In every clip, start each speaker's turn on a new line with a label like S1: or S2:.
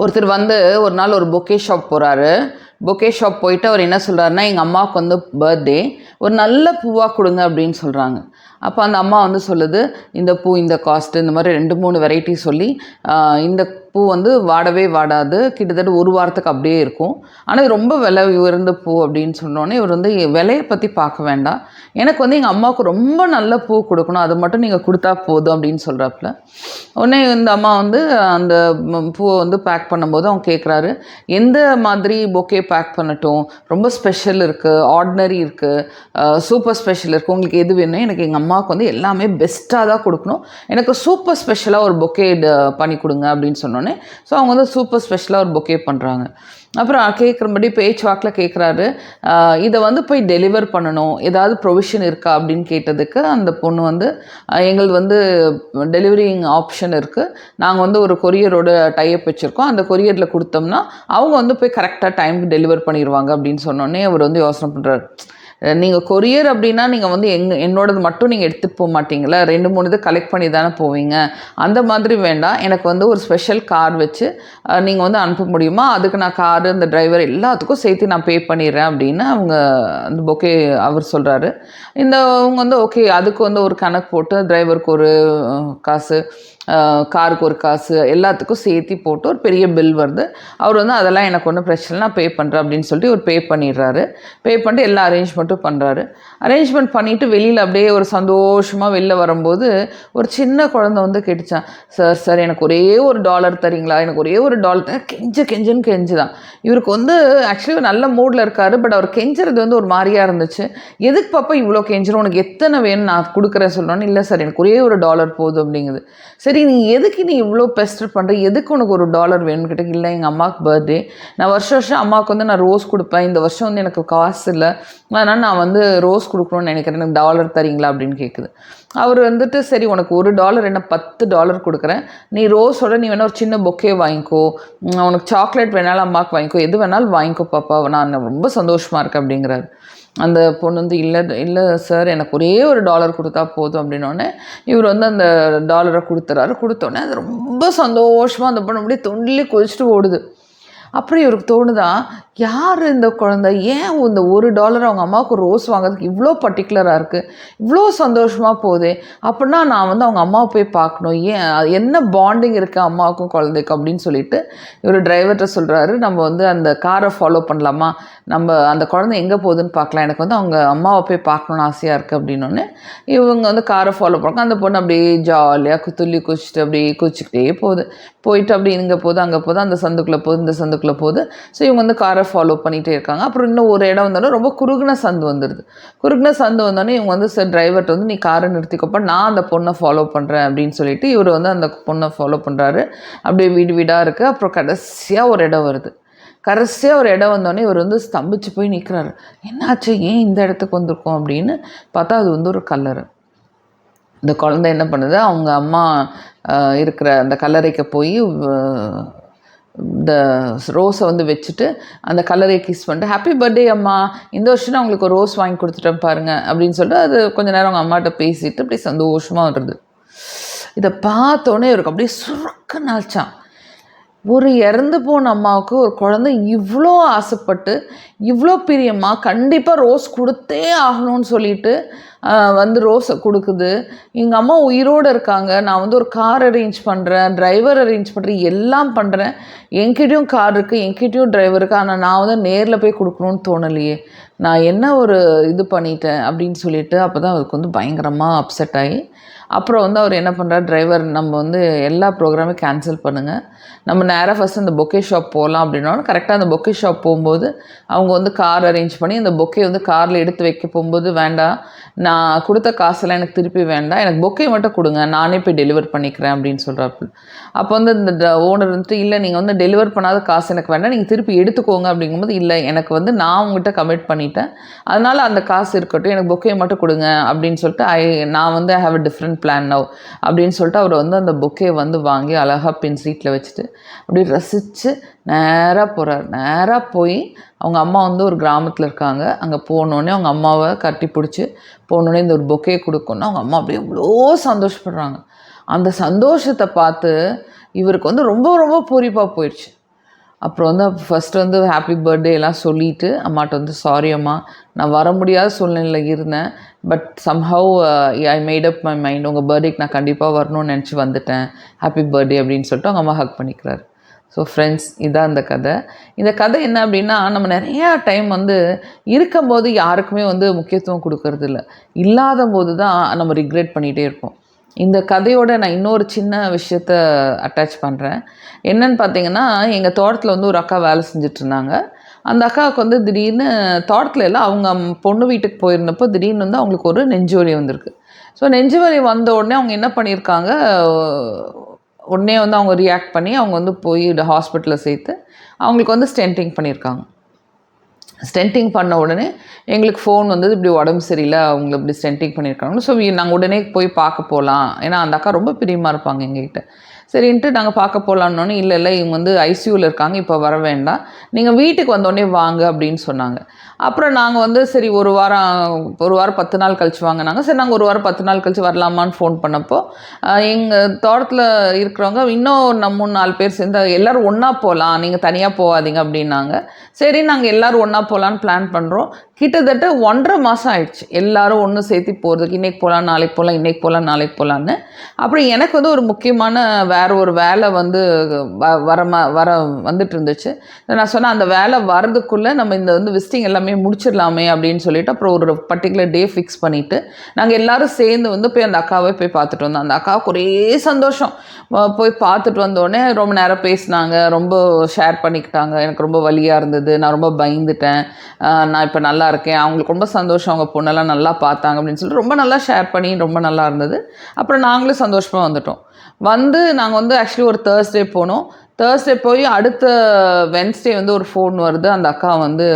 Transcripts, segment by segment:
S1: ஒருத்தர் வந்து ஒரு நாள் ஒரு பொக்கே ஷாப் போகிறாரு. பொக்கே ஷாப் போயிட்டு அவர் என்ன சொல்கிறாருன்னா, எங்கள் அம்மாவுக்கு வந்து பர்த்டே, ஒரு நல்ல பூவாக கொடுங்க அப்படின்னு சொல்கிறாங்க. அப்போ அந்த அம்மா வந்து சொல்லுது, இந்த பூ இந்த காஸ்ட்டு, இந்த மாதிரி 2-3 வெரைட்டி சொல்லி, இந்த பூ வந்து வாடவே வாடாது, கிட்டத்தட்ட ஒரு வாரத்துக்கு அப்படியே இருக்கும், ஆனால் இது ரொம்ப விலை உயர்ந்த பூ அப்படின்னு சொன்னோன்னே இவர் வந்து விலையை பற்றி பார்க்க வேண்டாம், எனக்கு வந்து எங்கள் அம்மாவுக்கு ரொம்ப நல்ல பூ கொடுக்கணும், அதை மட்டும் நீங்கள் கொடுத்தா போதும் அப்படின்னு சொல்கிறாப்புல. உடனே இந்த அம்மா வந்து அந்த பூவை வந்து பேக் பண்ணும்போது அவங்க கேட்குறாரு, எந்த மாதிரி பொக்கே பேக் பண்ணட்டும், ரொம்ப ஸ்பெஷல் இருக்குது, ஆர்டினரி இருக்குது, சூப்பர் ஸ்பெஷல் இருக்குது, உங்களுக்கு எது வேணும்? எனக்கு எங்கள் அம்மாவுக்கு வந்து எல்லாமே பெஸ்ட்டாக தான் கொடுக்கணும், எனக்கு சூப்பர் ஸ்பெஷலாக ஒரு பொக்கே பண்ணி கொடுங்க அப்படின்னு சொன்னோன்னே ஸோ அவங்க வந்து சூப்பர் ஸ்பெஷலாக ஒரு பொக்கே பண்ணுறாங்க. அப்புறம் கேட்குறபடி பேச்சுவாக்கில் கேட்குறாரு, இதை வந்து போய் டெலிவர் பண்ணணும், ஏதாவது ப்ரொவிஷன் இருக்கா அப்படின்னு கேட்டதுக்கு அந்த பொண்ணு வந்து, எங்களுக்கு வந்து டெலிவரிங் ஆப்ஷன் இருக்குது, நாங்கள் வந்து ஒரு கொரியரோட டைப் வச்சுருக்கோம், அந்த கொரியரில் கொடுத்தோம்னா அவங்க வந்து போய் கரெக்டாக டைமுக்கு டெலிவர் பண்ணிடுவாங்க அப்படின்னு சொன்னோன்னே அவர் வந்து யோசனை பண்ணுறாரு. நீங்கள் கொரியர் அப்படின்னா நீங்கள் வந்து என்னோடது மட்டும் நீங்கள் எடுத்துகிட்டு போக மாட்டீங்களா, 2-3 இது கலெக்ட் பண்ணி தானே போவீங்க, அந்த மாதிரி வேண்டாம், எனக்கு வந்து ஒரு ஸ்பெஷல் கார் வச்சு நீங்கள் வந்து அனுப்ப முடியுமா, அதுக்கு நான் காரு அந்த டிரைவர் எல்லாத்துக்கும் சேர்த்து நான் பே பண்ணிடுறேன் அப்படின்னு அவங்க அந்த பொக்கே அவர் சொல்கிறாரு. அவங்க வந்து ஓகே, அதுக்கு வந்து ஒரு கணக்கு போட்டு டிரைவருக்கு ஒரு காசு, காருக்கு ஒரு காசு, எல்லாத்துக்கும் சேர்த்து போட்டு ஒரு பெரிய பில் வருது. அவர் வந்து அதெல்லாம் எனக்கு ஒன்றும் பிரச்சனை, நான் பே பண்ணுறேன் அப்படின்னு சொல்லிட்டு ஒரு பே பண்ணிடுறாரு. பே பண்ணிட்டு எல்லா அரேஞ்ச்மெண்ட்டும் பண்ணுறாரு. அரேஞ்ச்மெண்ட் பண்ணிவிட்டு வெளியில் அப்படியே ஒரு சந்தோஷமாக வெளில வரும்போது ஒரு சின்ன குழந்தை வந்து கேட்டுச்சான், சார் எனக்கு ஒரே ஒரு $1 தரீங்களா, எனக்கு ஒரே ஒரு $1 கெஞ்சுன்னு கெஞ்சுதான். இவருக்கு வந்து ஆக்சுவலி ஒரு நல்ல மூடில் இருக்கார், பட் அவர் கெஞ்சுறது வந்து ஒரு மாதிரியாக இருந்துச்சு. எதுக்கு பாப்பா இவ்வளோ கெஞ்சிரும், உனக்கு எத்தனை வேணும் நான் கொடுக்குறேன் சொல்லணும்னு, இல்லை சார் எனக்கு ஒரே ஒரு $1 போதும் அப்படிங்குது. சரி நீ எதுக்கு நீ இவ்வளோ பெஸ்டர் பண்ணுற, எதுக்கு உனக்கு ஒரு $1 வேணும்னு கேட்டேன். இல்லை எங்கள் அம்மாவுக்கு பர்த்டே, நான் வருஷம் அம்மாவுக்கு வந்து நான் ரோஸ் கொடுப்பேன், இந்த வருஷம் வந்து எனக்கு காசு இல்லை, அதனால் நான் வந்து ரோஸ் கொடுக்கணும்னு நினைக்கிறேன், எனக்கு $1 தரீங்களா அப்படின்னு கேட்குது. அவர் வந்துட்டு சரி உனக்கு $1 என்ன $10 கொடுக்குறேன், நீ ரோஸோட நீ வேணால் ஒரு சின்ன பொக்கே வாங்கிக்கோ, உனக்கு சாக்லேட் வேணாலும் அம்மாவுக்கு வாங்கிக்கோ, எது வேணாலும் வாங்கிக்கோ பாப்பா, நான் ரொம்ப சந்தோஷமாக இருக்கேன் அப்படிங்கிறாரு. அந்த பொண்ணு வந்து இல்லை சார் எனக்கு ஒரே ஒரு $1 கொடுத்தா போதும் அப்படின்னோடனே இவர் வந்து அந்த $1 கொடுத்துறாரு. கொடுத்தோடனே அது ரொம்ப சந்தோஷமாக அந்த பொண்ணு அப்படியே தொண்டிலே குதிச்சுட்டு ஓடுது. அப்படி இவருக்கு தோணுதான், யார் இந்த குழந்தை, ஏன் இந்த $1 அவங்க அம்மாவுக்கு ரோஸ் வாங்குறதுக்கு இவ்வளோ பர்டிகுலராக இருக்குது, இவ்வளோ சந்தோஷமாக போகுது, அப்படின்னா நான் வந்து அவங்க அம்மாவை போய் பார்க்கணும், ஏன் என்ன பாண்டிங் இருக்குது அம்மாவுக்கும் குழந்தைக்கும் அப்படின்னு சொல்லிட்டு இவர் டிரைவர்கிட்ட சொல்கிறாரு, நம்ம வந்து அந்த காரை ஃபாலோ பண்ணலாமா, நம்ம அந்த குழந்தை எங்கே போகுதுன்னு பார்க்கலாம், எனக்கு வந்து அவங்க அம்மாவை போய் பார்க்கணுன்னு ஆசையாக இருக்குது அப்படின்னோடனே இவங்க வந்து காரை ஃபாலோ பண்ணுறாங்க. அந்த பொண்ணு அப்படியே ஜாலியாக துள்ளி குதிச்சுட்டு அப்படியே குதிச்சுக்கிட்டே போயிட்டு அப்படி இங்கே போகுது அங்கே போகுது, அந்த சந்துக்குள்ளே போகுது இந்த சந்துக்குள்ளே போகுது. ஸோ இவங்க வந்து காரை ஃபாலோ பண்ணிகிட்டே இருக்காங்க. அப்புறம் இன்னும் ஒரு இடம் வந்தோடனே ரொம்ப குறுகின சந்து வந்துடுது. குறுகின சந்து வந்தோடனே இவங்க வந்து சார் டிரைவர்கிட்ட வந்து நீ காரை நிறுத்திக்கப்போ நான் அந்த பொண்ணை ஃபாலோ பண்ணுறேன் அப்படின்னு சொல்லிட்டு இவர் வந்து அந்த பொண்ணை ஃபாலோ பண்ணுறாரு. அப்படியே வீடாக இருக்குது. அப்புறம் கடைசியாக ஒரு இடம் வருது. கடைசியாக ஒரு இடம் வந்தோடனே இவர் வந்து ஸ்தம்பிச்சு போய் நிற்கிறாரு. என்னாச்சு, ஏன் இந்த இடத்துக்கு வந்திருக்கோம் அப்படின்னு பார்த்தா அது வந்து ஒரு கல்லறை. இந்த குழந்தை என்ன பண்ணுது, அவங்க அம்மா இருக்கிற அந்த கல்லறைக்கு போய் இந்த ரோஸை வந்து வச்சுட்டு அந்த கல்லறையை கிஸ் பண்ணிட்டு ஹாப்பி பர்த்டே அம்மா, இந்த வருஷம் நான் உங்களுக்கு ஒரு ரோஸ் வாங்கி கொடுத்துட்டேன் பாருங்கள் அப்படின்னு சொல்லிட்டு அது கொஞ்சம் நேரம் அவங்க அம்மாட்ட பேசிட்டு அப்படியே சந்தோஷமாக வருது. இதை பார்த்தோன்னே இவருக்கு அப்படியே சுருக்க நாச்சான். ஒரு இறந்து போன அம்மாவுக்கு ஒரு குழந்தை இவ்வளோ ஆசைப்பட்டு இவ்வளோ பிரியமாக கண்டிப்பாக ரோஸ் கொடுத்தே ஆகணும்னு சொல்லிட்டு வந்து ரோஸை கொடுக்குது. எங்கள் அம்மா உயிரோடு இருக்காங்க, நான் வந்து ஒரு கார் அரேஞ்ச் பண்ணுறேன், டிரைவர் அரேஞ்ச் பண்ணுறேன், எல்லாம் பண்ணுறேன், என்கிட்டையும் கார் இருக்குது என்கிட்டையும் டிரைவர் இருக்குது, ஆனால் நான் வந்து நேரில் போய் கொடுக்கணுன்னு தோணலையே, நான் என்ன ஒரு இது பண்ணிட்டேன் அப்படின்னு சொல்லிட்டு அப்போ தான் அவருக்கு வந்து பயங்கரமாக அப்செட் ஆகி அப்புறம் வந்து அவர் என்ன பண்ணுறாரு, டிரைவர் நம்ம வந்து எல்லா ப்ரோக்ராமையும் கேன்சல் பண்ணுங்கள், நம்ம நேராக ஃபஸ்ட்டு அந்த பொக்கே ஷாப் போகலாம் அப்படின்னா கரெக்டாக அந்த பொக்கே ஷாப் போகும்போது அவங்க வந்து கார் அரேஞ்ச் பண்ணி அந்த பொக்கே வந்து காரில் எடுத்து வைக்க போகும்போது வேண்டாம், நான் கொடுத்த காசெல்லாம் எனக்கு திருப்பி வேண்டாம், எனக்கு பொக்கே மட்டும் கொடுங்க, நானே போய் டெலிவர் பண்ணிக்கிறேன் அப்படின்னு சொல்கிறாப்பு. அப்போ வந்து இந்த ஓனர் வந்துட்டு இல்லை நீங்கள் வந்து டெலிவர் பண்ணாத காசு எனக்கு வேண்டாம், நீங்கள் திருப்பி எடுத்துக்கோங்க அப்படிங்கும்போது இல்லை எனக்கு வந்து நான் உங்கள்கிட்ட கமிட் பண்ணிட்டேன், அதனால் அந்த காசு இருக்கட்டும், எனக்கு பொக்கே மட்டும் கொடுங்க அப்படின்னு சொல்லிட்டு நான் வந்து I have a different plan now அப்படின்னு சொல்லிட்டு அவர் வந்து அந்த பொக்கே வந்து வாங்கி அழகாக பின் சீட்டில் வச்சுட்டு அப்படி ரசித்து நேராக போகிறார். நேராக போய் அவங்க அம்மா வந்து ஒரு கிராமத்தில் இருக்காங்க, அங்கே போனோடனே அவங்க அம்மாவை கட்டி பிடிச்சி போனோடனே இந்த ஒரு பொக்கே கொடுக்கணுன்னா அவங்க அம்மா அப்படியே எவ்வளோ சந்தோஷப்படுறாங்க. அந்த சந்தோஷத்தை பார்த்து இவருக்கு வந்து ரொம்ப ரொம்ப பூரிப்பாக போயிடுச்சு. அப்புறம் வந்து ஃபஸ்ட்டு வந்து ஹாப்பி பர்த்டே எல்லாம் சொல்லிவிட்டு அம்மாட்ட வந்து சாரி அம்மா, நான் வர முடியாத சூழ்நிலையில் இருந்தேன். But somehow I made up my mind, உங்கள் பர்த்டேக்கு நான் கண்டிப்பாக வரணும்னு நினச்சி வந்துட்டேன். ஹாப்பி பர்த்டே அப்படின்னு சொல்லிட்டு அவங்க அம்மா ஹக் பண்ணிக்கிறாரு. ஸோ ஃப்ரெண்ட்ஸ், இதான் இந்த கதை. இந்த கதை என்ன அப்படின்னா, நம்ம நிறையா டைம் வந்து இருக்கும்போது யாருக்குமே வந்து முக்கியத்துவம் கொடுக்கறது இல்லை. இல்லாத போது தான் நம்ம ரிக்ரெட் பண்ணிகிட்டே இருப்போம். இந்த கதையோட நான் இன்னொரு சின்ன விஷயத்த அட்டாச் பண்ணுறேன். என்னன்னு பார்த்தீங்கன்னா, எங்கள் தோட்டத்தில் வந்து ஒரு அக்கா வேலை செஞ்சிட்ருந்தாங்க. அந்த அக்காவுக்கு வந்து திடீர்னு தோட்டத்தில் எல்லாம் அவங்க பொண்ணு வீட்டுக்கு போயிருந்தப்போ திடீர்னு வந்து அவங்களுக்கு ஒரு நெஞ்சு வலி வந்திருக்கு. ஸோ நெஞ்சு வலி வந்த உடனே அவங்க என்ன பண்ணியிருக்காங்க, உடனே வந்து அவங்க ரியாக்ட் பண்ணி அவங்க வந்து போய் ஹாஸ்பிட்டலில் சேர்த்து அவங்களுக்கு வந்து ஸ்டென்டிங் பண்ணியிருக்காங்க. ஸ்டென்டிங் பண்ண உடனே எங்களுக்கு ஃபோன் வந்தது, இப்படி உடம்பு சரியில்லை, அவங்கள இப்படி ஸ்டென்டிங் பண்ணியிருக்காங்க. ஸோ நாங்கள் உடனே போய் பார்க்க போகலாம். ஏன்னா அந்த அக்கா ரொம்ப பிரியமாக இருப்பாங்க எங்ககிட்ட. சரின்ட்டு நாங்கள் பார்க்க போகலான்னொன்னே, இல்லை இவங்க வந்து ஐசியூவில் இருக்காங்க, இப்போ வர வேண்டாம், நீங்கள் வீட்டுக்கு வந்தோடனே வாங்க அப்படின்னு சொன்னாங்க. அப்புறம் நாங்கள் வந்து சரி ஒரு வாரம் 10 நாள் கழிச்சு வாங்கினாங்க. சரி நாங்கள் ஒரு வாரம் 10 நாள் கழிச்சு வரலாமான்னு ஃபோன் பண்ணப்போ, எங்கள் தோட்டத்தில் இருக்கிறவங்க இன்னும் 3-4 பேர் சேர்ந்து எல்லோரும் ஒன்றா போகலாம், நீங்கள் தனியாக போகாதீங்க அப்படின்னாங்க. சரி நாங்கள் எல்லோரும் ஒன்றா போகலான்னு பிளான் பண்ணுறோம். கிட்டத்தட்ட 1.5 மாதம் ஆயிடுச்சு எல்லோரும் ஒன்று சேர்த்து போகிறதுக்கு. இன்றைக்கி போகலாம், நாளைக்கு போகலாம், இன்றைக்கி போகலாம், நாளைக்கு போகலான்னு. அப்புறம் எனக்கு வந்து ஒரு முக்கியமான வேறு ஒரு வேலை வந்து வந்துட்டு இருந்துச்சு. நான் சொன்னேன், அந்த வேலை வரதுக்குள்ளே நம்ம இந்த வந்து விசிட்டிங் எல்லாமே முடிச்சிடலாமே அப்படின்னு சொல்லிட்டு அப்புறம் ஒரு பர்டிகுலர் டே ஃபிக்ஸ் பண்ணிவிட்டு நாங்கள் எல்லோரும் சேர்ந்து வந்து போய் அந்த அக்காவை போய் பார்த்துட்டு வந்தோம். அந்த அக்காவுக்கு ஒரே சந்தோஷம். போய் பார்த்துட்டு வந்தோடனே ரொம்ப நேரம் பேசினாங்க, ரொம்ப ஷேர் பண்ணிக்கிட்டாங்க. எனக்கு ரொம்ப வலியாக இருந்தது, நான் ரொம்ப பயந்துட்டேன், நான் இப்போ நல்லா இருக்கேன். அவங்களுக்கு ரொம்ப சந்தோஷம், அவங்க பொண்ணெல்லாம் நல்லா பார்த்தாங்க அப்படின்னு சொல்லிட்டு ரொம்ப நல்லா ஷேர் பண்ணி ரொம்ப நல்லா இருந்தது. அப்புறம் நாங்களும் சந்தோஷமாக வந்துட்டோம். நாங்கள் வந்து ஆக்சுவலி ஒரு தேர்ஸ்டே போனோம். தேர்ஸ்டே போய் அடுத்த வென்ஸ்டே வந்து ஒரு ஃபோன் வருது, அந்த அக்கா வந்து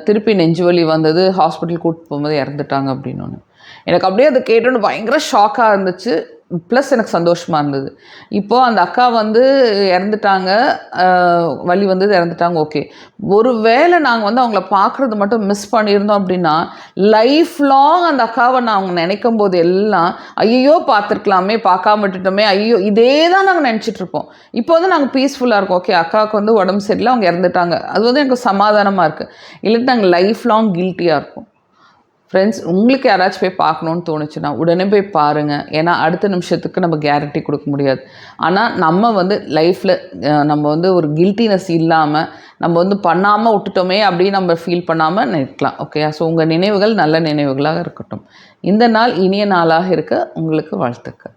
S1: திருப்பி நெஞ்சு வலி வந்தது, ஹாஸ்பிட்டல் கூப்பிட்டு போகும்போது இறந்துட்டாங்க அப்படின்னு ஒன்று. எனக்கு அப்படியே அதை கேட்டோன்னு பயங்கர ஷாக்காக இருந்துச்சு. ப்ளஸ் எனக்கு சந்தோஷமாக இருந்தது. இப்போது அந்த அக்கா வந்து இறந்துட்டாங்க, வலி வந்தது, இறந்துட்டாங்க, ஓகே. ஒரு வேளை நாங்கள் வந்து அவங்கள பார்க்குறது மட்டும் மிஸ் பண்ணியிருந்தோம் அப்படின்னா, லைஃப் லாங் அந்த அக்காவை அவங்க நினைக்கும் போது எல்லாம் ஐயோ பார்த்துருக்கலாமே, பார்க்காம விட்டுட்டோமே, ஐயோ இதே தான் நாங்கள் நினச்சிட்ருப்போம். இப்போ வந்து நாங்கள் பீஸ்ஃபுல்லாக இருக்கோம். ஓகே, அக்காவுக்கு வந்து உடம்பு சரியில்லை, அவங்க இறந்துட்டாங்க, அது வந்து எனக்கு சமாதானமாக இருக்குது. இல்லாட்டி நாங்கள் லைஃப் லாங் கில்ட்டியாக இருப்போம். ஃப்ரெண்ட்ஸ், உங்களுக்கு யாராச்சும் போய் பார்க்கணுன்னு தோணுச்சுன்னா உடனே போய் பாருங்கள். ஏன்னா அடுத்த நிமிஷத்துக்கு நம்ம கேரண்டி கொடுக்க முடியாது. ஆனால் நம்ம வந்து லைஃப்பில் நம்ம வந்து ஒரு கில்ட்டினஸ் இல்லாமல் நம்ம வந்து பண்ணாமல் விட்டுட்டோமே அப்படின்னு நம்ம ஃபீல் பண்ணாமல் நிற்கலாம். ஓகே, ஸோ உங்கள் நினைவுகள் நல்ல நினைவுகளாக இருக்கட்டும். இந்த நாள் இனிய நாளாக இருக்க உங்களுக்கு வாழ்த்துக்கள்.